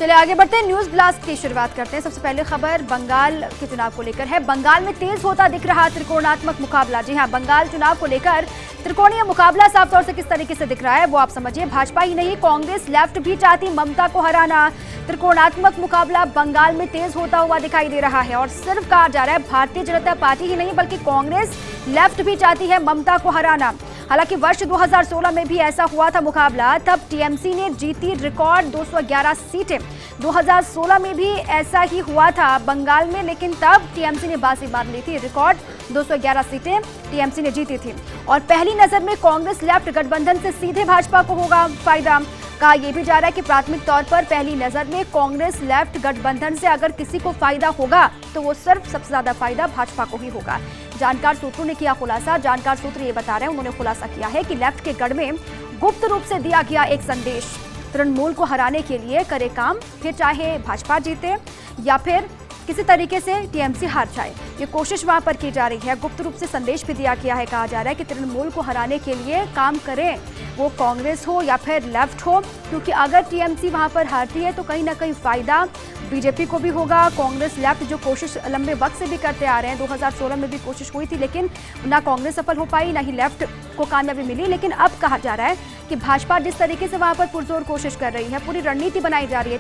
चलिए आगे बढ़ते हैं। न्यूज ब्लास्ट की शुरुआत करते हैं। सबसे पहले खबर बंगाल के चुनाव को लेकर है। बंगाल में तेज होता दिख रहा त्रिकोणात्मक मुकाबला। जी हां, बंगाल चुनाव को लेकर त्रिकोणीय मुकाबला साफ तौर से किस तरीके से दिख रहा है वो आप समझिए। भाजपा ही नहीं, कांग्रेस लेफ्ट भी चाहती ममता को हराना। त्रिकोणात्मक मुकाबला बंगाल में तेज होता हुआ दिखाई दे रहा है और सिर्फ कहा जा रहा है भारतीय जनता पार्टी ही नहीं बल्कि कांग्रेस लेफ्ट भी चाहती है ममता को हराना। हालांकि वर्ष 2016 में भी ऐसा हुआ था मुकाबला, तब टीएमसी ने जीती रिकॉर्ड 211 सीटें। 2016 में भी ऐसा ही हुआ था बंगाल में, लेकिन तब टीएमसी ने बाजी मार ली थी। रिकॉर्ड 211 सीटें टीएमसी ने जीती थी। और पहली नजर में कांग्रेस लेफ्ट गठबंधन से सीधे भाजपा को होगा फायदा। कहा यह भी जा रहा है कि प्राथमिक तौर पर पहली नजर में कांग्रेस लेफ्ट गठबंधन से अगर किसी को फायदा होगा तो वो सिर्फ सबसे ज्यादा फायदा भाजपा को ही होगा। जानकार सूत्रों ने किया खुलासा। जानकार सूत्र ये बता रहे हैं, उन्होंने खुलासा किया है कि लेफ्ट के गढ़ में गुप्त रूप से दिया गया एक संदेश, तृणमूल को हराने के लिए करे काम, फिर चाहे भाजपा जीते या फिर किसी तरीके से टीएमसी हार जाए, ये कोशिश वहां पर की जा रही है। गुप्त रूप से संदेश भी दिया गया है। कहा जा रहा है कि तृणमूल को हराने के लिए काम करें, वो कांग्रेस हो या फिर लेफ्ट हो, क्योंकि अगर टीएमसी वहां पर हारती है तो कहीं ना कहीं फायदा बीजेपी को भी होगा। कांग्रेस लेफ्ट जो कोशिश लंबे वक्त से भी करते आ रहे हैं, 2016 में भी कोशिश हुई थी लेकिन ना कांग्रेस सफल हो पाई ना ही लेफ्ट को कामयाबी मिली। लेकिन अब कहा जा रहा है कि भाजपा जिस तरीके से वहां पर पुरजोर कोशिश कर रही है, पूरी रणनीति बनाई जा रही है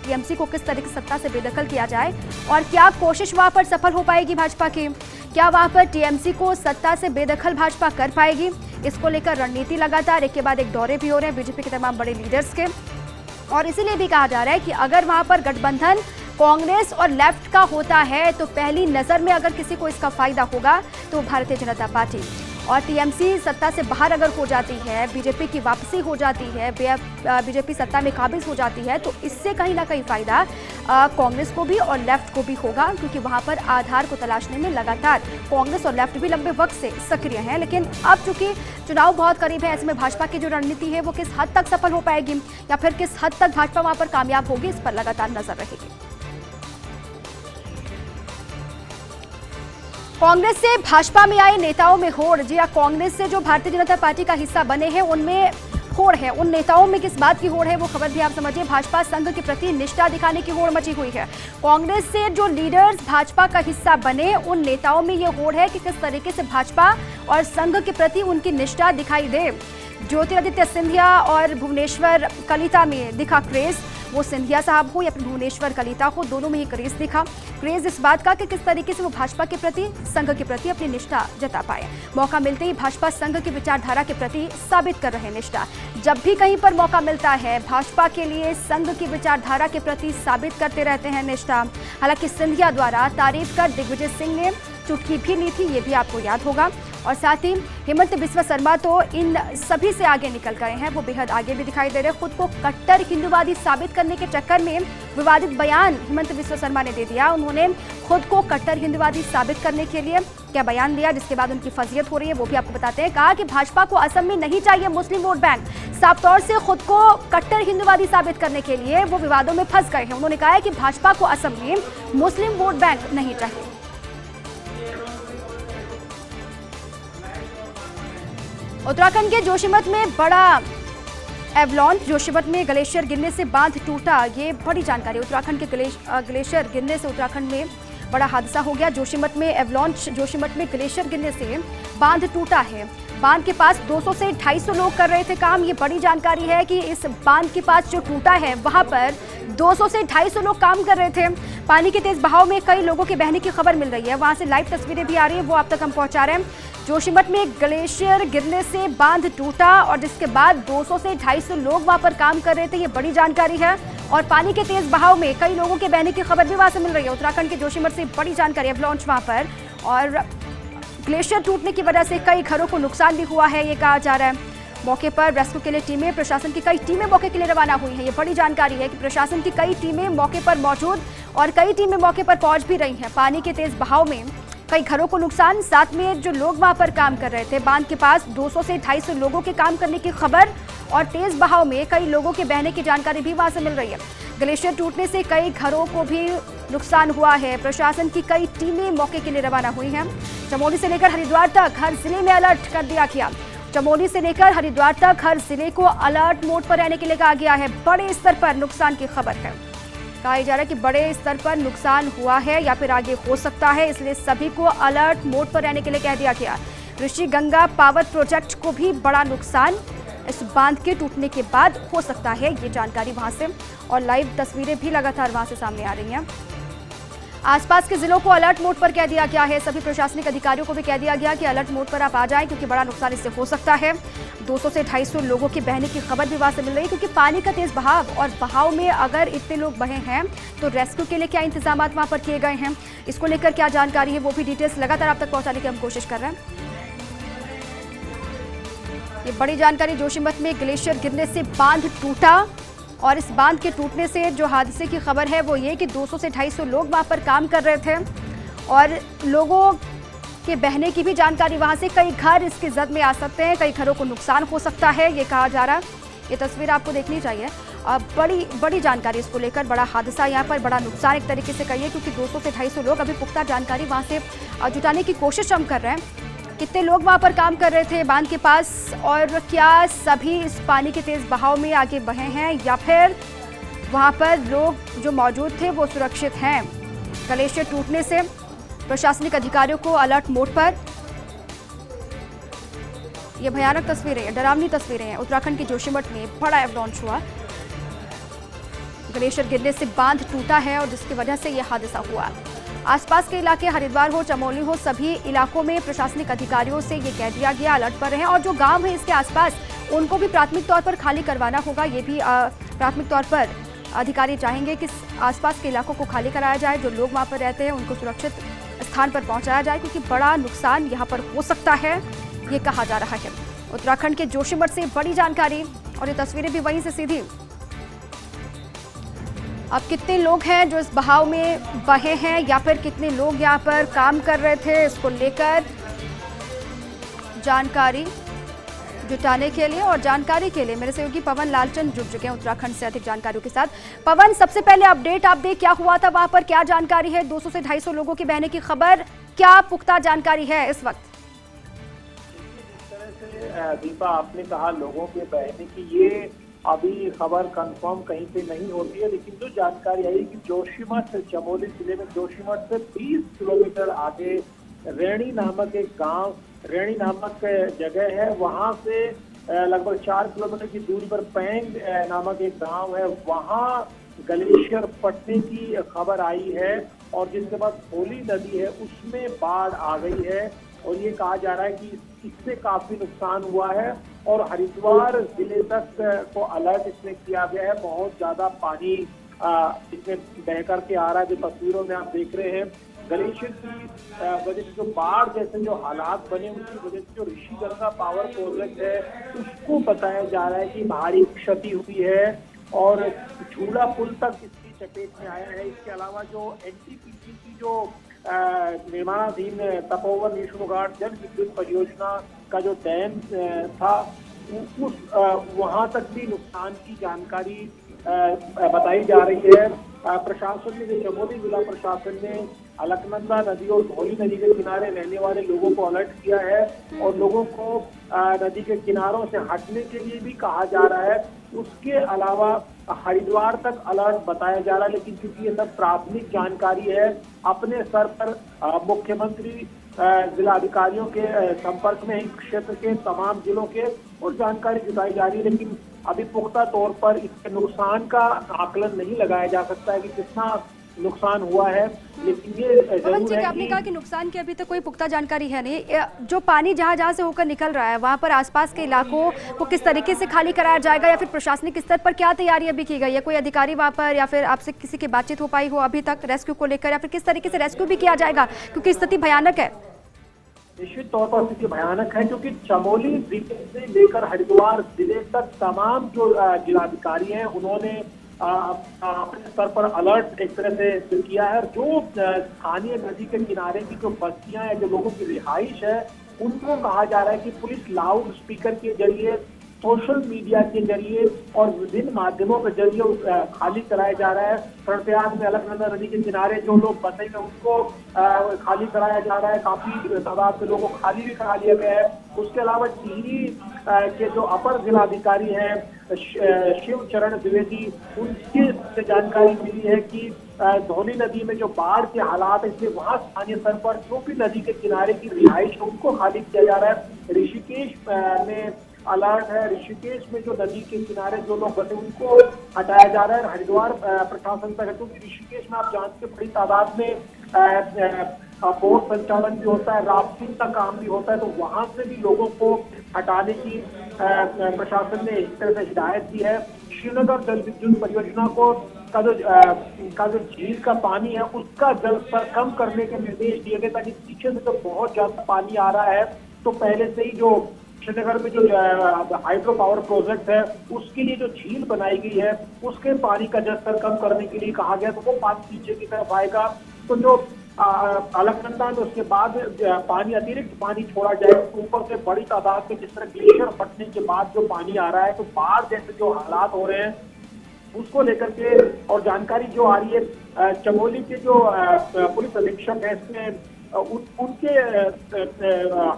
टीएमसी को किस तरीके से सत्ता से बेदखल किया जाए और क्या कोशिश वहां पर सफल हो पाएगी भाजपा की, क्या वहां पर टीएमसी को सत्ता से बेदखल भाजपा कर पाएगी। इसको लेकर रणनीति लगातार एक के बाद एक दौरे भी हो रहे हैं बीजेपी के तमाम बड़े लीडर्स के। और इसीलिए भी कहा जा रहा है कि अगर वहां पर गठबंधन कांग्रेस और लेफ्ट का होता है तो पहली नजर में अगर किसी को इसका फायदा होगा तो भारतीय जनता पार्टी। और टीएमसी सत्ता से बाहर अगर हो जाती है, बीजेपी की वापसी हो जाती है, बीजेपी सत्ता में काबिज हो जाती है तो इससे कहीं ना कहीं फायदा कांग्रेस को भी और लेफ्ट को भी होगा, क्योंकि वहां पर आधार को तलाशने में लगातार कांग्रेस और लेफ्ट भी लंबे वक्त से सक्रिय हैं। लेकिन अब चूंकि चुनाव बहुत करीब है, ऐसे में भाजपा की जो रणनीति है वो किस हद तक सफल हो पाएगी या फिर किस हद तक भाजपा वहां पर कामयाब होगी, इस पर लगातार नजर रहेगी। कांग्रेस से भाजपा में आए नेताओं में होड़। जी हां, कांग्रेस से जो भारतीय जनता पार्टी का हिस्सा बने हैं उनमें होड़ है। उन नेताओं में किस बात की होड़ है वो खबर भी आप समझिए। भाजपा संघ के प्रति निष्ठा दिखाने की होड़ मची हुई है। कांग्रेस से जो लीडर्स भाजपा का हिस्सा बने उन नेताओं में ये होड़ है कि किस तरीके से भाजपा और संघ के प्रति उनकी निष्ठा दिखाई दे। ज्योतिरादित्य सिंधिया और भुवनेश्वर कलिता में दिखा क्रेज, वो सिंधिया साहब हो या फिर भुवनेश्वर कलिता हो, दोनों में ही क्रेज दिखा। क्रेज इस बात का कि किस तरीके से वो भाजपा के प्रति, संघ के प्रति अपनी निष्ठा जता पाए। मौका मिलते ही भाजपा संघ की विचारधारा के प्रति साबित कर रहे निष्ठा। जब भी कहीं पर मौका मिलता है भाजपा के लिए संघ की विचारधारा के प्रति साबित करते रहते हैं निष्ठा। हालांकि सिंधिया द्वारा तारीफ कर दिग्विजय सिंह ने चुटकी भी ली थी, ये भी आपको याद होगा। और साथ ही हेमंत बिस्वा शर्मा तो इन सभी से आगे निकल गए हैं, वो बेहद आगे भी दिखाई दे रहे हैं। खुद को कट्टर हिंदूवादी साबित करने के चक्कर में विवादित बयान हेमंत बिस्वा शर्मा ने दे दिया। उन्होंने खुद को कट्टर हिंदूवादी साबित करने के लिए क्या बयान दिया, जिसके बाद उनकी फजीयत हो रही है वो भी आपको बताते हैं। कहा कि भाजपा को असम में नहीं चाहिए मुस्लिम वोट बैंक। साफ तौर से खुद को कट्टर हिंदूवादी साबित करने के लिए वो विवादों में फंस गए हैं। उन्होंने कहा है कि भाजपा को असम में मुस्लिम वोट बैंक नहीं चाहिए। उत्तराखंड के जोशीमठ में बड़ा एवलॉन्च। जोशीमठ में ग्लेशियर गिरने से बांध टूटा, ये बड़ी जानकारी। उत्तराखंड के ग्लेशियर गिरने से उत्तराखंड में बड़ा हादसा हो गया। जोशीमठ में एवलॉन्च, जोशीमठ में ग्लेशियर गिरने से बांध टूटा है। बांध के पास 200 से 250 लोग कर रहे थे काम। ये बड़ी जानकारी है कि इस बांध के पास जो टूटा है वहां पर 200 से 250 लोग काम कर रहे थे। पानी के तेज बहाव में कई लोगों के बहने की खबर मिल रही है, वहां से लाइव तस्वीरें भी आ रही है, वो आप तक हम पहुंचा रहे हैं। जोशीमठ में ग्लेशियर गिरने से बांध टूटा और जिसके बाद 200 से 250 लोग वहां पर काम कर रहे थे, ये बड़ी जानकारी है। और पानी के तेज बहाव में कई लोगों के बहने की खबर भी वहां से मिल रही है। उत्तराखंड के जोशीमठ से बड़ी जानकारी है लॉन्च वहां पर। और ग्लेशियर टूटने की वजह से कई घरों को नुकसान भी हुआ है, ये कहा जा रहा है। मौके पर रेस्क्यू के लिए टीमें, प्रशासन की कई टीमें मौके के लिए रवाना हुई हैं। ये बड़ी जानकारी है कि प्रशासन की कई टीमें मौके पर मौजूद और कई टीमें मौके पर पहुंच भी रही हैं। पानी के तेज बहाव में कई घरों को नुकसान, साथ में जो लोग वहां पर काम कर रहे थे, बांध के पास 200 से 250 लोगों के काम करने की खबर और तेज बहाव में कई लोगों के बहने की जानकारी भी वहां से मिल रही है। ग्लेशियर टूटने से कई घरों को भी नुकसान हुआ है। प्रशासन की कई टीमें मौके के लिए रवाना हुई हैं। चमोली से लेकर हरिद्वार तक हर जिले में अलर्ट कर दिया गया। चमोली से लेकर हरिद्वार तक हर जिले को अलर्ट मोड पर रहने के लिए कहा गया है। बड़े स्तर पर नुकसान की खबर है। कहा जा रहा है कि बड़े स्तर पर नुकसान हुआ है या फिर आगे हो सकता है, इसलिए सभी को अलर्ट मोड पर रहने के लिए कह दिया गया। ऋषि गंगा पावर प्रोजेक्ट को भी बड़ा नुकसान इस बांध के टूटने के बाद हो सकता है, ये जानकारी वहां से और लाइव तस्वीरें भी लगातार वहां से सामने आ रही हैं। आसपास के जिलों को अलर्ट मोड पर कह दिया गया है। सभी प्रशासनिक अधिकारियों को भी कह दिया गया कि अलर्ट मोड पर आप आ जाएं, क्योंकि बड़ा नुकसान इससे हो सकता है। 200 से 250 लोगों के बहने की खबर भी वहां से मिल रही है, क्योंकि पानी का तेज बहाव और बहाव में अगर इतने लोग बहे हैं तो रेस्क्यू के लिए क्या इंतजाम वहां पर किए गए हैं, इसको लेकर क्या जानकारी है वो भी डिटेल्स लगातार आप तक पहुंचाने की हम कोशिश कर रहे हैं। ये बड़ी जानकारी, जोशीमठ में ग्लेशियर गिरने से बांध टूटा और इस बांध के टूटने से जो हादसे की खबर है वो ये कि 200 से 250 लोग वहां पर काम कर रहे थे और लोगों के बहने की भी जानकारी वहां से। कई घर इसकी जद में आ सकते हैं, कई घरों को नुकसान हो सकता है, ये कहा जा रहा है। ये तस्वीर आपको देखनी चाहिए। बड़ी जानकारी इसको लेकर, बड़ा हादसा यहाँ पर, बड़ा नुकसान एक तरीके से कहिए, क्योंकि 200 से 250 लोग, अभी पुख्ता जानकारी वहां से जुटाने की कोशिश हम कर रहे हैं। कितने लोग वहां पर काम कर रहे थे बांध के पास और क्या सभी इस पानी के तेज बहाव में आगे बहे हैं या फिर वहां पर लोग जो मौजूद थे वो सुरक्षित हैं। ग्लेशियर टूटने से प्रशासनिक अधिकारियों को अलर्ट मोड पर। ये भयानक तस्वीरें हैं, डरावनी तस्वीरें हैं। उत्तराखंड के जोशीमठ में बड़ा एवलांच हुआ, ग्लेशियर गिरने से बांध टूटा है और जिसकी वजह से यह हादसा हुआ। आसपास के इलाके हरिद्वार हो, चमोली हो, सभी इलाकों में प्रशासनिक अधिकारियों से ये कह दिया गया अलर्ट पर रहें और जो गांव है इसके आसपास उनको भी प्राथमिक तौर पर खाली करवाना होगा। ये भी प्राथमिक तौर पर अधिकारी चाहेंगे कि आसपास के इलाकों को खाली कराया जाए, जो लोग वहां पर रहते हैं उनको सुरक्षित स्थान पर पहुंचाया जाए, क्योंकि बड़ा नुकसान यहाँ पर हो सकता है, ये कहा जा रहा है। उत्तराखंड के जोशीमठ से बड़ी जानकारी और ये तस्वीरें भी वहीं से सीधी। अब कितने लोग हैं जो इस बहाव में बहे हैं या फिर कितने लोग यहाँ पर काम कर रहे थे, इसको लेकर जानकारी जुटाने के लिए और जानकारी के लिए मेरे सहयोगी पवन लालचंद जुड़ चुके हैं उत्तराखंड से अधिक जानकारियों के साथ। पवन, सबसे पहले अपडेट आप दे, क्या हुआ था वहां पर, क्या जानकारी है? 200 से 250 लोगों की बहने की खबर, क्या पुख्ता जानकारी है इस वक्त? जिस तरह से दीपा आपने कहा लोगों के बहने की, ये अभी खबर कंफर्म कहीं पे नहीं होती है, लेकिन जो जानकारी आई कि जोशीमठ, चमोली जिले में जोशीमठ से 20 किलोमीटर आगे रेणी नामक एक गांव, रेणी नामक जगह है, वहां से लगभग 4 किलोमीटर की दूरी पर पैंग नामक एक गांव है, वहां ग्लेशियर फटने की खबर आई है और जिसके बाद धौली नदी है उसमें बाढ़ आ गई है और ये कहा जा रहा है कि इससे काफी नुकसान हुआ है और हरिद्वार जिले तक को अलर्ट इसमें किया गया है। बहुत ज्यादा पानी इसमें बह करके आ रहा है, जो तस्वीरों में आप देख रहे हैं। ग्लेशियर की वजह से जो बाढ़ जैसे जो हालात बने, उसकी वजह से जो ऋषि गंगा पावर प्रोजेक्ट है उसको बताया जा रहा है कि भारी क्षति हुई है और झूला पुल तक इसकी चपेट में आया है। इसके अलावा जो एनटीपीसी की जो निर्माणाधीन तपोवन विष्णुघाट जल विद्युत परियोजना का जो डैम था, उस वहां तक भी नुकसान की जानकारी बताई जा रही है। प्रशासन ने, चमोली जिला प्रशासन ने अलकनंदा नदी और धौली नदी के किनारे रहने वाले लोगों को अलर्ट किया है और लोगों को नदी के किनारों से हटने के लिए भी कहा जा रहा है। उसके अलावा हरिद्वार तक अलर्ट बताया जा रहा है, लेकिन क्योंकि ये सब प्राथमिक जानकारी है, अपने स्तर पर मुख्यमंत्री जिला अधिकारियों के संपर्क में इस क्षेत्र के तमाम जिलों के और जानकारी जुटाई जा रही है, लेकिन अभी पुख्ता तौर पर इसके नुकसान का आकलन नहीं लगाया जा सकता है कि कितना नुकसान हुआ है, लेकिन ये जरूर है आपने कहा कि नुकसान की अभी तक कोई पुख्ता जानकारी है नहीं। जो पानी जहां से होकर निकल रहा है वहां पर आसपास के इलाकों को किस तरीके से खाली कराया जाएगा या फिर प्रशासनिक स्तर पर क्या तैयारी अभी की गई है? कोई अधिकारी वहां पर या फिर आपसे किसी की बातचीत हो पाई हो अभी तक रेस्क्यू को लेकर, या फिर किस तरीके से रेस्क्यू भी किया जाएगा, क्योंकि स्थिति भयानक है? निश्चित तौर पर स्थिति भयानक है, क्योंकि चमोली जिले से लेकर हरिद्वार जिले तक तमाम जो जिलाधिकारी हैं उन्होंने अपने स्तर पर अलर्ट एक तरह से किया है। जो स्थानीय नदी के किनारे की जो बस्तियां हैं, जो लोगों की रिहाइश है, उनको कहा जा रहा है कि पुलिस लाउड स्पीकर के जरिए सोशल मीडिया के जरिए और विभिन्न माध्यमों के जरिए खाली कराया जा रहा है। प्रयाग में अलकनंदा नदी के किनारे जो लोग बसे हैं उनको खाली कराया जा रहा है। काफी तादाद में लोगों को खाली भी करा लिया गया है। उसके अलावा टिहरी के जो अपर जिलाधिकारी हैं शिव चरण द्विवेदी, उनकी से जानकारी मिली है कि धौली नदी में जो बाढ़ के हालात है इसलिए वहां स्थानीय स्तर पर जो भी नदी के किनारे की रिहाइश है उनको खाली किया जा रहा है। ऋषिकेश में अलर्ट है। ऋषिकेश में जो नदी के किनारे जो लोग बसे उनको हटाया जा रहा है। हरिद्वार प्रशासन तक है, क्योंकि ऋषिकेश में आप जानते हैं बड़ी तादाद में बोट संचालन भी होता है, राफ्टिंग का काम भी होता है, तो वहां से भी लोगों को हटाने की प्रशासन ने इस तरह से हिदायत दी है। श्रीनगर जल विद्युत परियोजना को का जो झील का पानी है उसका जल स्तर कम करने के निर्देश दिए गए, ताकि पीछे से जो बहुत ज्यादा पानी आ रहा है तो पहले से ही जो श्रीनगर में जो हाइड्रो पावर प्रोजेक्ट है उसके लिए जो झील बनाई गई है उसके पानी का जल स्तर कम करने के लिए कहा गया, तो वो पानी नीचे की तरफ आएगा। तो जो अलकनंदा में उसके बाद पानी अतिरिक्त पानी छोड़ा जाए तो ऊपर से बड़ी तादाद में जिस तरह ग्लेशियर फटने के बाद जो पानी आ रहा है तो बाढ़ जैसे जो हालात हो रहे हैं उसको लेकर के और जानकारी जो आ रही है चमोली के जो पुलिस अधीक्षक है इसमें उनके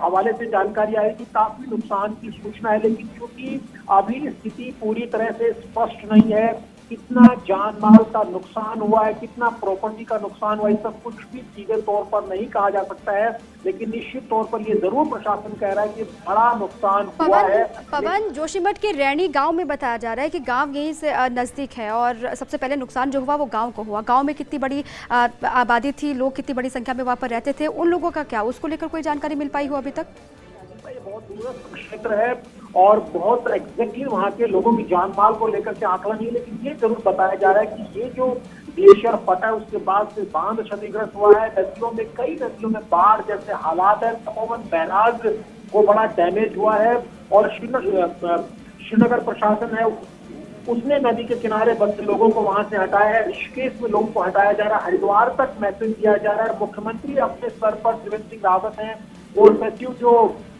हवाले से जानकारी आई कि काफी नुकसान की सूचना है, लेकिन क्योंकि अभी स्थिति पूरी तरह से स्पष्ट नहीं है, कितना जान माल का नुकसान हुआ है, कितना प्रॉपर्टी का नुकसान हुआ है, सब कुछ भी सीधे तौर पर नहीं कहा जा सकता है, लेकिन निश्चित तौर पर ये जरूर प्रशासन कह रहा है कि बड़ा नुकसान हुआ है। पवन, जोशीमठ के रैणी गांव में बताया जा रहा है कि गांव यहीं से नजदीक है और सबसे पहले नुकसान जो हुआ वो गांव को हुआ। गांव में कितनी बड़ी आबादी थी, लोग कितनी बड़ी संख्या में वहां पर रहते थे, उन लोगों का क्या, उसको लेकर कोई जानकारी मिल पाई हो अभी तक? ये बहुत दूरस्थ क्षेत्र है और बहुत एग्जैक्टली वहाँ के लोगों की जान माल को लेकर के आंकड़ा नहीं है, लेकिन ये जरूर बताया जा रहा है कि ये जो ग्लेशियर फटा है उसके बाद से बांध क्षतिग्रस्त हुआ है। नदियों में कई नदियों में बाढ़ जैसे हालात है, तपोवन बैराज को बड़ा डैमेज हुआ है और श्रीनगर प्रशासन है उसने नदी के किनारे बसे लोगों को वहां से हटाया है। ऋषिकेश में लोगों को हटाया जा रहा है, हरिद्वार तक मैसेज दिया जा रहा है। मुख्यमंत्री अपने स्तर पर त्रिवेंद्र सिंह रावत हैं और सचिव जो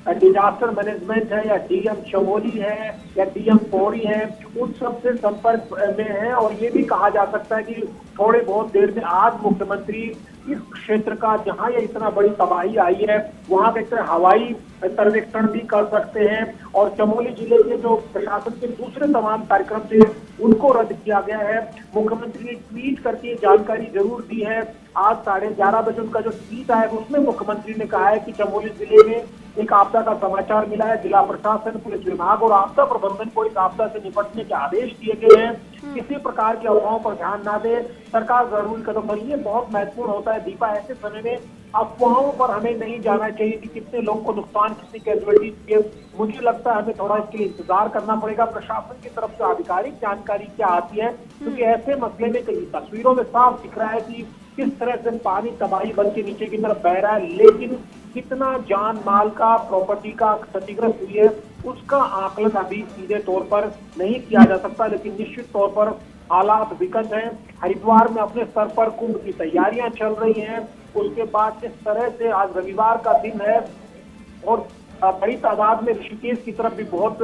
डिजास्टर मैनेजमेंट है या डीएम चमोली है या डीएम पौड़ी है उन सबसे संपर्क में है और ये भी कहा जा सकता है कि थोड़े बहुत देर में आज मुख्यमंत्री इस क्षेत्र का जहां ये इतना बड़ी तबाही आई है वहां का एक तरह हवाई सर्वेक्षण भी कर सकते हैं और चमोली जिले के जो प्रशासन के दूसरे तमाम कार्यक्रम थे उनको रद्द किया गया है। मुख्यमंत्री ने ट्वीट करके जानकारी जरूर दी है। आज 11:30 बजे उनका जो ट्वीट आया उसमें मुख्यमंत्री ने कहा है कि चमोली जिले में एक आपदा का समाचार मिला है, जिला प्रशासन, पुलिस विभाग और आपदा प्रबंधन को इस आपदा से निपटने के आदेश दिए गए हैं। किसी प्रकार की अफवाहों पर ध्यान ना दे, सरकार जरूरी कदम बढ़ी है। बहुत महत्वपूर्ण होता है दीपा, ऐसे समय में अफवाहों पर हमें नहीं जाना चाहिए कि कितने लोगों को नुकसान, कितनी कैजुअलिटी। मुझे लगता है हमें थोड़ा इसके लिए इंतजार करना पड़ेगा प्रशासन की तरफ से आधिकारिक जानकारी क्या आती है, क्योंकि ऐसे मसले में कई तस्वीरों में साफ दिख रहा है कि किस तरह से पानी तबाही बन के नीचे की तरफ बह रहा है, लेकिन कितना जान माल का, प्रॉपर्टी का क्षतिग्रस्त हुई है उसका आकलन अभी सीधे तौर पर नहीं किया जा सकता, लेकिन निश्चित तौर पर हालात विकट हैं। हरिद्वार में अपने स्तर पर कुंभ की तैयारियां चल रही हैं। उसके बाद किस तरह से आज रविवार का दिन है और बड़ी तादाद में ऋषिकेश की तरफ भी बहुत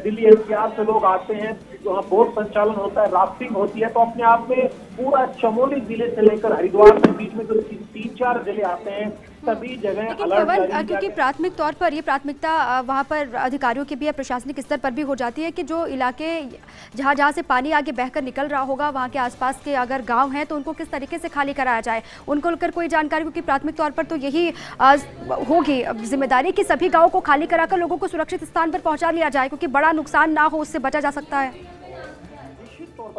दिल्ली एनसीआर से लोग आते हैं, वहाँ बोट संचालन होता है, राफ्टिंग होती है, तो अपने आप में पूरा चमोली जिले से लेकर हरिद्वार के बीच में जो 3-4 जिले आते हैं सभी जगह अलर्ट। क्योंकि प्राथमिक तौर पर ये प्राथमिकता वहाँ पर अधिकारियों की भी या प्रशासनिक स्तर पर भी हो जाती है कि जो इलाके जहाँ जहाँ से पानी आगे बहकर निकल रहा होगा वहाँ के आसपास के अगर गांव हैं तो उनको किस तरीके से खाली कराया जाए, उनको लेकर कोई जानकारी, क्योंकि प्राथमिक तौर पर तो यही होगी जिम्मेदारी कि सभी गाँव को खाली कराकर लोगों को सुरक्षित स्थान पर पहुँचा लिया जाए, क्योंकि बड़ा नुकसान ना हो उससे बचा जा सकता है।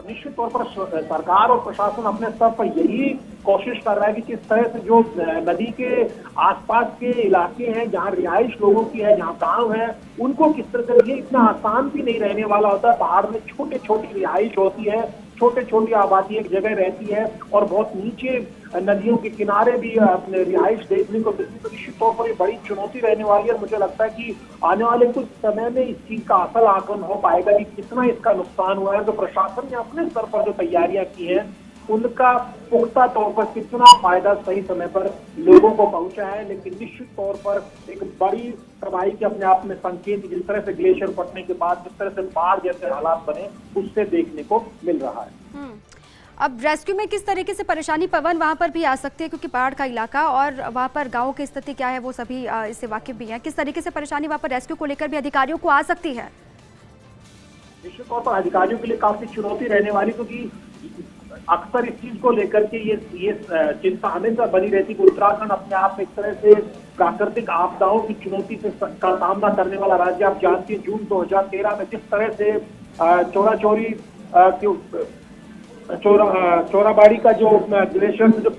निश्चित तौर पर सरकार और प्रशासन अपने स्तर पर यही कोशिश कर रहा है कि किस तरह से जो नदी के आसपास के इलाके हैं जहां रिहाइश लोगों की है, जहां गांव है, उनको किस तरह से, ये इतना आसान भी नहीं रहने वाला होता है। पहाड़ में छोटे छोटी रिहाइश होती है, छोटे छोटी आबादी एक जगह रहती है और बहुत नीचे नदियों के किनारे भी रिहाइश देखने को मिलती है, तो निश्चित तौर पर ये बड़ी चुनौती रहने वाली है। मुझे लगता है कि आने वाले कुछ समय में इस चीज का असल आकलन हो पाएगा कि कितना इसका नुकसान हुआ है। तो प्रशासन ने अपने स्तर पर जो तैयारियां की हैं उनका पुख्ता तौर पर कितना फायदा सही समय पर लोगों को पहुंचा है। लेकिन निश्चित तौर पर एक बड़ी तबाही के अपने आप में संकेत जिस तरह से ग्लेशियर फटने के बाद जिस तरह से बाढ़ जैसे हालात बने उससे देखने को मिल रहा है। अब रेस्क्यू में किस तरीके से परेशानी पवन वहां पर भी आ सकती है, क्योंकि बाढ़ का इलाका और वहां पर गाँव की स्थिति क्या है वो सभी इससे वाकिफ भी हैं। किस तरीके से परेशानी वहां पर रेस्क्यू को लेकर भी अधिकारियों को आ सकती है? निश्चित तौर पर अधिकारियों के लिए काफी चुनौती रहने वाली, क्योंकि अक्सर इस चीज को लेकर के ये चिंता हमेशा बनी रहती कि उत्तराखंड अपने आप में एक तरह से प्राकृतिक आपदाओं की चुनौती से का सामना करने वाला राज्य। आप जानते हैं जून 2013 में जिस तरह से चोराबाड़ी का जो ग्लेशियर से जो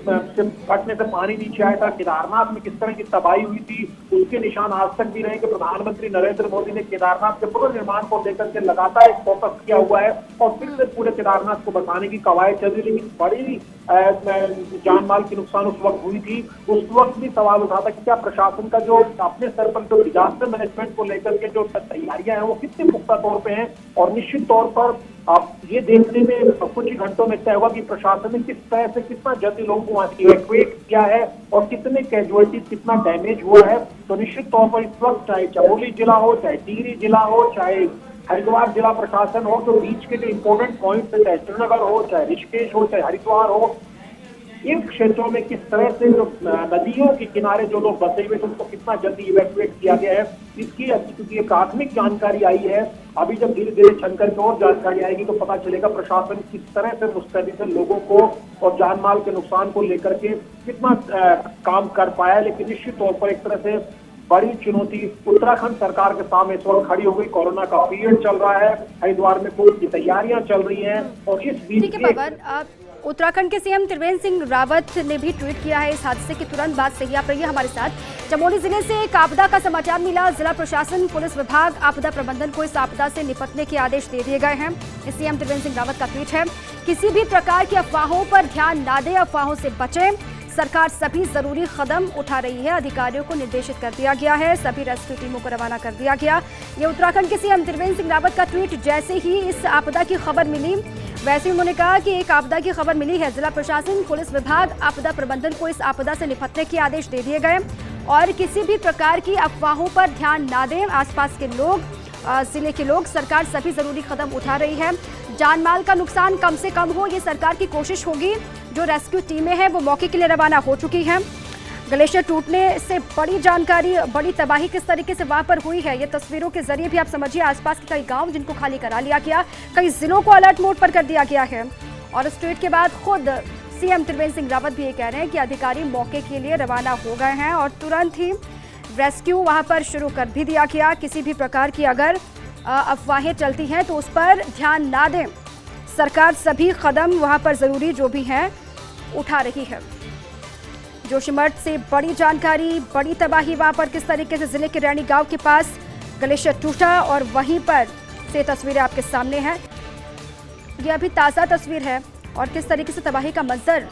फटने से पानी नीचे आया था, केदारनाथ में किस तरह की तबाही हुई थी, उसके निशान आज तक भी रहे कि प्रधानमंत्री नरेंद्र मोदी ने केदारनाथ के पुनर्निर्माण को लेकर के लगातार एक फोकस किया हुआ है और फिर से पूरे केदारनाथ को बचाने की कवायद चल रही। लेकिन बड़ी जान माल की नुकसान उस वक्त हुई थी। उस वक्त भी सवाल उठा था कि क्या प्रशासन का जो अपने स्तर पर जो डिजास्टर मैनेजमेंट को लेकर के जो तैयारियां हैं वो कितने पुख्ता तौर पे हैं। और निश्चित तौर पर आप ये देखने में कुछ ही घंटों में तय होगा कि प्रशासन ने किस तरह से कितना जल्दी लोगों को वहां से इवैक्यूएट किया है और कितने कैजुअलिटीज कितना डैमेज हुआ है। तो निश्चित तौर पर इस वक्त चाहे चमोली जिला हो, चाहे टिहरी जिला हो, चाहे हरिद्वार जिला प्रशासन हो, तो बीच के जो इंपोर्टेंट पॉइंट है, चाहे श्रीनगर हो, चाहे ऋषिकेश हो, चाहे हरिद्वार हो, इन क्षेत्रों में किस तरह से जो नदियों के किनारे जो लोग बसे हुए थे उनको कितना जल्दी इवैक्यूएट किया गया है, इसकी क्योंकि ये प्राथमिक जानकारी आई है। अभी जब धीरे धीरे छनकर के और जानकारी आएगी तो पता चलेगा प्रशासन किस तरह से मुस्तैदी से लोगों को और जान माल के नुकसान को लेकर के कितना काम कर पाया। लेकिन निश्चित तौर पर एक तरह से बड़ी चुनौती उत्तराखंड सरकार के सामने इस वक्त खड़ी हो गई। कोरोना का पीरियड चल रहा है, हरिद्वार में कोविड की तैयारियां चल रही हैं और इस बीच उत्तराखंड के सीएम त्रिवेंद्र सिंह रावत ने भी ट्वीट किया है इस हादसे के तुरंत बाद से ही। आप रहिए हमारे साथ। चमोली जिले से एक आपदा का समाचार मिला। जिला प्रशासन, पुलिस विभाग, आपदा प्रबंधन को इस आपदा से निपटने के आदेश दे दिए गए हैं। सीएम त्रिवेंद्र सिंह रावत का ट्वीट है, किसी भी प्रकार की अफवाहों पर ध्यान ना दें, अफवाहों से बचें। सरकार सभी जरूरी कदम उठा रही है, अधिकारियों को निर्देशित कर दिया गया है, सभी रेस्क्यू टीमों को रवाना कर दिया गया। ये उत्तराखंड के सीएम त्रिवेंद्र सिंह रावत का ट्वीट। जैसे ही इस आपदा की खबर मिली वैसे ही उन्होंने कहा कि एक आपदा की खबर मिली है, जिला प्रशासन, पुलिस विभाग, आपदा प्रबंधन को इस आपदा से निपटने के आदेश दे दिए गए और किसी भी प्रकार की अफवाहों पर ध्यान ना दें। आसपास के लोग, जिले के लोग, सरकार सभी जरूरी कदम उठा रही है। जान माल का नुकसान कम से कम हो, ये सरकार की कोशिश होगी। जो रेस्क्यू टीमें हैं वो मौके के लिए रवाना हो चुकी हैं। ग्लेशियर टूटने से बड़ी जानकारी, बड़ी तबाही किस तरीके से वहां पर हुई है, ये तस्वीरों के जरिए भी आप समझिए। आसपास के कई गांव जिनको खाली करा लिया गया, कई जिलों को अलर्ट मोड पर कर दिया गया है। और इस ट्वीट के बाद खुद सीएम त्रिवेंद्र सिंह रावत भी ये कह रहे हैं कि अधिकारी मौके के लिए रवाना हो गए हैं और तुरंत ही रेस्क्यू वहां पर शुरू कर भी दिया गया। किसी भी प्रकार की अगर अफवाहें चलती हैं तो उस पर ध्यान ना दें। सरकार सभी कदम वहां पर जरूरी जो भी हैं उठा रही है। जोशीमठ से बड़ी जानकारी, बड़ी तबाही वहां पर किस तरीके से जिले के रैनी गांव के पास ग्लेशियर टूटा और वहीं पर से तस्वीरें आपके सामने हैं। ये अभी ताज़ा तस्वीर है और किस तरीके से तबाही का मंजर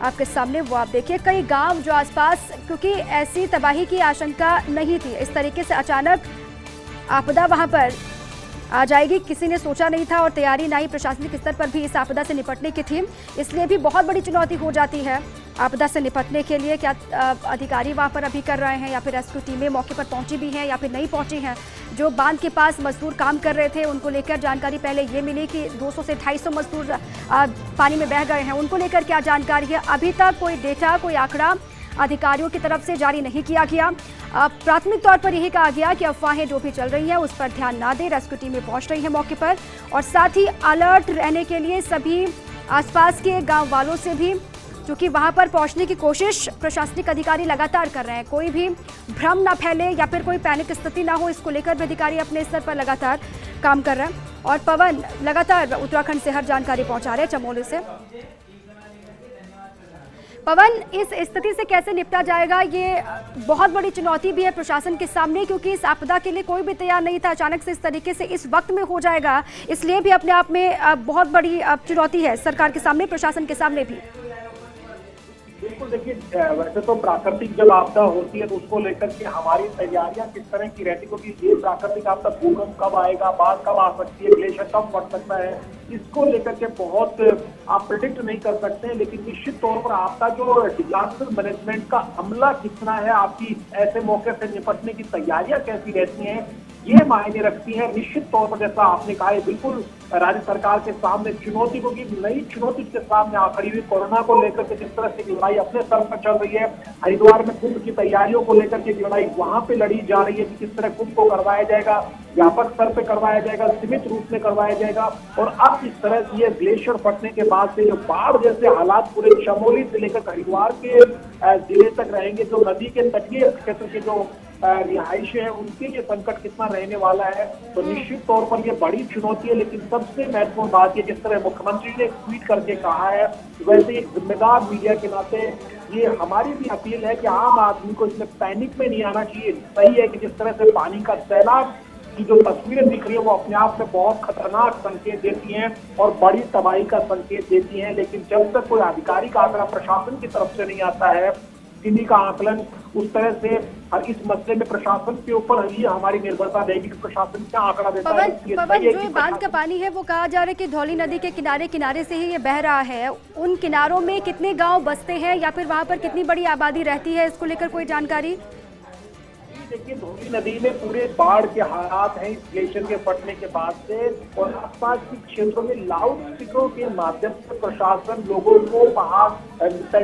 आपके सामने वो आप देखिए। कई गांव जो आसपास, क्योंकि ऐसी तबाही की आशंका नहीं थी, इस तरीके से अचानक आपदा वहां पर आ जाएगी किसी ने सोचा नहीं था और तैयारी ना ही प्रशासनिक स्तर पर भी इस आपदा से निपटने की थी। इसलिए भी बहुत बड़ी चुनौती हो जाती है आपदा से निपटने के लिए। क्या अधिकारी वहां पर अभी कर रहे हैं या फिर रेस्क्यू टीमें मौके पर पहुंची भी हैं या फिर नहीं पहुंची हैं। जो बांध के पास मजदूर काम कर रहे थे उनको लेकर जानकारी पहले ये मिली कि 200 से 250 मजदूर पानी में बह गए हैं। उनको लेकर क्या जानकारी है, अभी तक कोई डेटा, कोई आंकड़ा अधिकारियों की तरफ से जारी नहीं किया गया। प्राथमिक तौर पर यही कहा गया कि अफवाहें जो भी चल रही हैं उस पर ध्यान ना दें। रेस्क्यू टीमें पहुंच रही हैं मौके पर और साथ ही अलर्ट रहने के लिए सभी आसपास के गांव वालों से भी, क्योंकि वहां पर पहुंचने की कोशिश प्रशासनिक अधिकारी लगातार कर रहे हैं। कोई भी भ्रम ना फैले या फिर कोई पैनिक स्थिति ना हो, इसको लेकर भी अधिकारी अपने स्तर पर लगातार काम कर रहे हैं। और पवन लगातार उत्तराखंड से हर जानकारी पहुंचा रहे हैं चमोली से। पवन, इस स्थिति से कैसे निपटा जाएगा, ये बहुत बड़ी चुनौती भी है प्रशासन के सामने, क्योंकि इस आपदा के लिए कोई भी तैयार नहीं था। अचानक से इस तरीके से इस वक्त में हो जाएगा, इसलिए भी अपने आप में बहुत बड़ी चुनौती है सरकार के सामने, प्रशासन के सामने भी। बिल्कुल देखिए, वैसे तो प्राकृतिक जब आपदा होती है तो उसको लेकर के हमारी तैयारियां किस तरह की रहती, क्योंकि ये प्राकृतिक आपदा भूकंप कब आएगा, बाढ़ कब आ सकती है, ग्लेशियर कब फट सकता है, इसको लेकर के बहुत आप प्रिडिक्ट नहीं कर सकते हैं। लेकिन निश्चित तौर पर आपका जो डिजास्टर मैनेजमेंट का अमला कितना है, आपकी ऐसे मौके से निपटने की तैयारियां कैसी रहती हैं, ये मायने रखती है। निश्चित तौर पर जैसा आपने कहा है, बिल्कुल राज्य सरकार के सामने चुनौती, क्योंकि नई चुनौती के सामने आ खड़ी हुई, कोरोना को लेकर के जिस तरह से लड़ाई अपने स्तर पर चल रही है, हरिद्वार में कुंभ की तैयारियों को लेकर के लड़ाई वहां पे लड़ी जा रही है कि किस तरह कुंभ को करवाया जाएगा, व्यापक स्तर पे करवाया जाएगा, सीमित रूप में करवाया जाएगा। और अब इस तरह से ये ग्लेशियर फटने के बाद से जो बाढ़ जैसे हालात पूरे चमोली से लेकर हरिद्वार के जिले तक रहेंगे, जो नदी के तटीय क्षेत्र के जो रिहायशी है उनके ये संकट कितना रहने वाला है, तो निश्चित तौर पर ये बड़ी चुनौती है। लेकिन सबसे महत्वपूर्ण बात ये, जिस तरह मुख्यमंत्री ने ट्वीट करके कहा है, वैसे एक जिम्मेदार मीडिया के नाते ये हमारी भी अपील है कि आम आदमी को इसमें पैनिक में नहीं आना चाहिए। सही है कि जिस तरह से पानी का सैलाब की जो तस्वीरें दिख रही है वो अपने आप में बहुत खतरनाक संकेत देती हैं और बड़ी तबाही का संकेत देती हैं, लेकिन जब तक कोई आधिकारिक आंकड़ा प्रशासन की तरफ से नहीं आता है, किन्हीं का आकलन उस तरह से, और इस मसले में प्रशासन के ऊपर ही हमारी निर्भरता रहेगी कि प्रशासन क्या आंकड़ा देता है। पवन, जो ये बांध का पानी है वो कहा जा रहा है कि धौली नदी के किनारे किनारे से ही ये बह रहा है, उन किनारों में कितने गांव बसते हैं या फिर वहां पर कितनी बड़ी आबादी रहती है, इसको लेकर कोई जानकारी? देखिए, धौली नदी में पूरे बाढ़ के हालात हैं इस ग्लेशियर के फटने के बाद से, और आसपास के क्षेत्रों में लाउड स्पीकरों के माध्यम से प्रशासन लोगों को पहाड़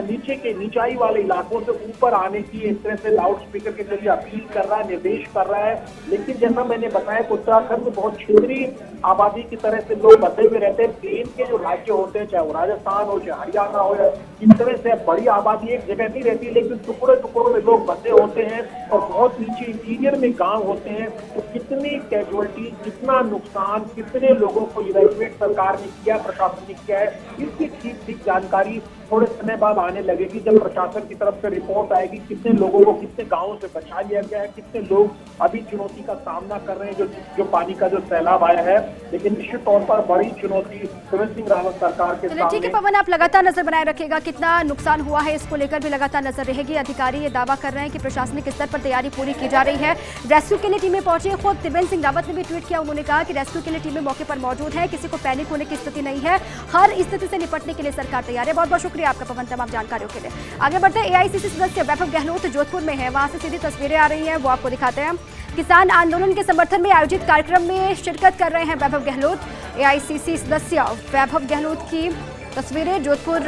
नीचे के निचाई वाले इलाकों से ऊपर आने की इस तरह से लाउड स्पीकर के जरिए अपील कर रहा है, निर्देश कर रहा है। लेकिन जैसा मैंने बताया कि उत्तराखंड में बहुत क्षेत्रीय आबादी की तरह से लोग बसे हुए रहते हैं। प्लेन के जो राज्य होते हैं, चाहे वो राजस्थान हो, चाहे हरियाणा हो, इस तरह से बड़ी आबादी एक जगह नहीं रहती, लेकिन टुकड़े टुकड़ों में लोग बसे होते हैं और बहुत नीचे इंटीरियर में गांव होते हैं। तो कितनी कैजुअलिटी, कितना नुकसान, कितने लोगों को इवैक्यूएट सरकार ने किया, प्रशासन ने किया है, इसकी ठीक ठीक जानकारी थोड़े समय बाद आने लगेगी, जब प्रशासन की तरफ से रिपोर्ट आएगी कितने लोगों को कितने गांवों से बचा लिया गया है, कितने लोग अभी चुनौती का सामना कर रहे हैं जो पानी का जो सैलाब आया है। लेकिन निश्चित तौर पर बड़ी चुनौती त्रिवेंद्र सिंह रावत सरकार के सामने। ठीक है पवन, आप लगातार नजर बनाए रखिएगा, कितना नुकसान हुआ है इसको लेकर भी लगातार नजर रहेगी। अधिकारी ये दावा कर रहे हैं कि प्रशासनिक स्तर पर तैयारी पूरी की जा रही है। रेस्क्यू के लिए टीमें पहुंची, खुद त्रिवेंद्र सिंह रावत ने भी ट्वीट किया, उन्होंने कहा कि रेस्क्यू के लिए टीमें मौके पर मौजूद है, किसी को पैनिक होने की स्थिति नहीं है, हर स्थिति से निपटने के लिए सरकार तैयार है। बहुत बहुत शुक्रिया आपका पवन तमाम जानकारियों के लिए। आगे बढ़ते हैं, एआईसीसी सदस्य वैभव गहलोत जोधपुर में है, वहां से सीधी तस्वीरें आ रही हैं, वो आपको दिखाते हैं। किसान आंदोलन के समर्थन में आयोजित कार्यक्रम में शिरकत कर रहे हैं वैभव गहलोत। एआईसीसी सदस्य वैभव गहलोत की तस्वीरें, जोधपुर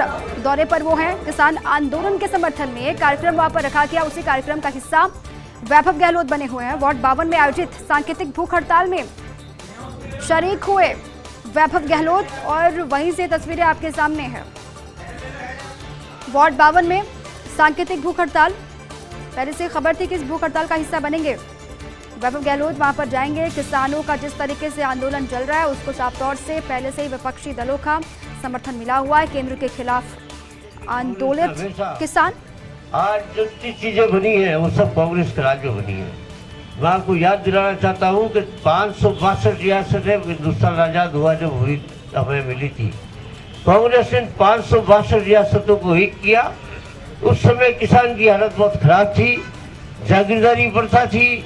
दौरे पर वो हैं। किसान आंदोलन के समर्थन में कार्यक्रम वहां पर रखा गया, उसी कार्यक्रम का हिस्सा वैभव गहलोत बने हुए हैं। वार्ड 52 में आयोजित सांकेतिक भूख हड़ताल में शरीक हुए वैभव गहलोत और वहीं से तस्वीरें आपके सामने हैं। वार्ड 52 में सांकेतिक भूख हड़ताल, पहले से खबर थी कि इस भूख हड़ताल का हिस्सा बनेंगे वैभव गहलोत, वहां पर जाएंगे। किसानों का जिस तरीके से आंदोलन चल रहा है उसको साफ तौर से पहले से ही विपक्षी दलों का समर्थन मिला हुआ है। केंद्र के खिलाफ आंदोलित किसान, आज जो चीजें बनी है वो सब कांग्रेस के राज में बनी है। मैं आपको याद दिलाना चाहता हूँ कि 562 रियासतें हिंदुस्तान आजाद हुआ जब हुई हमें मिली थी, कांग्रेस ने 562 रियासतों को एक किया। उस समय किसान की हालत बहुत खराब थी, जागीरदारी प्रथा थी,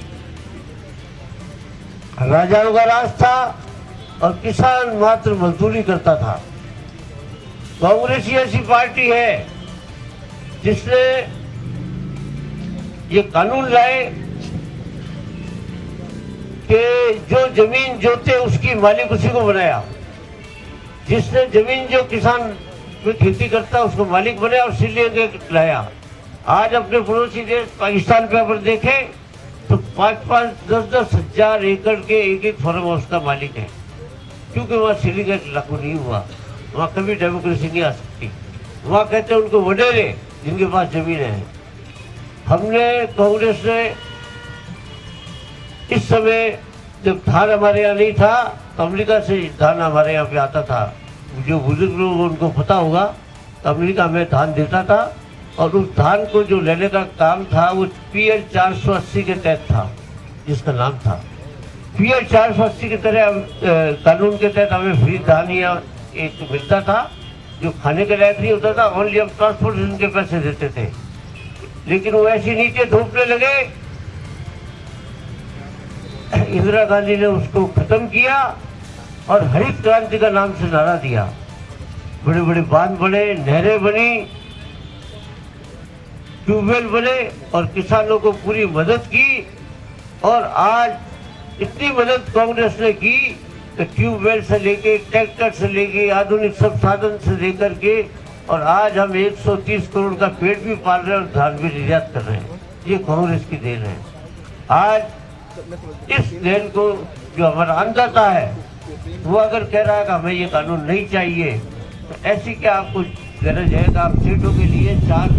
राजाओं का राज था और किसान मात्र मजदूरी करता था। कांग्रेस ही ऐसी पार्टी है जिसने ये कानून लाए कि जो जमीन जोते उसकी मालिक उसी को बनाया, जिसने जमीन जो किसान में खेती करता उसको मालिक बनाया और इसीलिए लाया। आज अपने पड़ोसी देश पाकिस्तान पे अगर देखें तो 5-5, 10-10 हजार एकड़ के एक फार्म हाउस का मालिक है, क्योंकि वहाँ सिंडिकेट लागू नहीं हुआ, वहाँ कभी डेमोक्रेसी नहीं आ सकती। वहाँ कहते हैं उनको वडेरे जिनके पास जमीन है। हमने कांग्रेस ने इस समय जब धान हमारे यहाँ नहीं था तो अमेरिका से धान हमारे यहाँ पे आता था, जो बुजुर्ग लोग उनको पता होगा, तो अमेरिका में धान देता था और उस धान को जो लेने का काम था वो PL 480 के तहत था, जिसका नाम था PL 480 के तरह कानून के तहत हमें फ्री धान या एक मिलता था जो खाने के लायक नहीं होता था, ओनली हम ट्रांसपोर्टेशन के पैसे देते थे। लेकिन वो ऐसी नीचे थोपने लगे, इंदिरा गांधी ने उसको खत्म किया और हरित क्रांति का नाम से नारा दिया। बड़े बड़े बांध बने, नहरें बनी, ट्यूबवेल बने और किसानों को पूरी मदद की। और आज इतनी मदद कांग्रेस ने की कि ट्यूबवेल से लेके, ट्रैक्टर से लेके, आधुनिक सब साधन से लेकर के, और आज हम 130 करोड़ का पेड़ भी पाल रहे हैं और धान भी निर्यात कर रहे हैं। ये कांग्रेस की देन है। आज इस देन को जो हमारा अन्नदाता है वो अगर कह रहा है कि हमें ये कानून नहीं चाहिए, तो ऐसी क्या आपको गरज है कि आप सीटों के लिए 4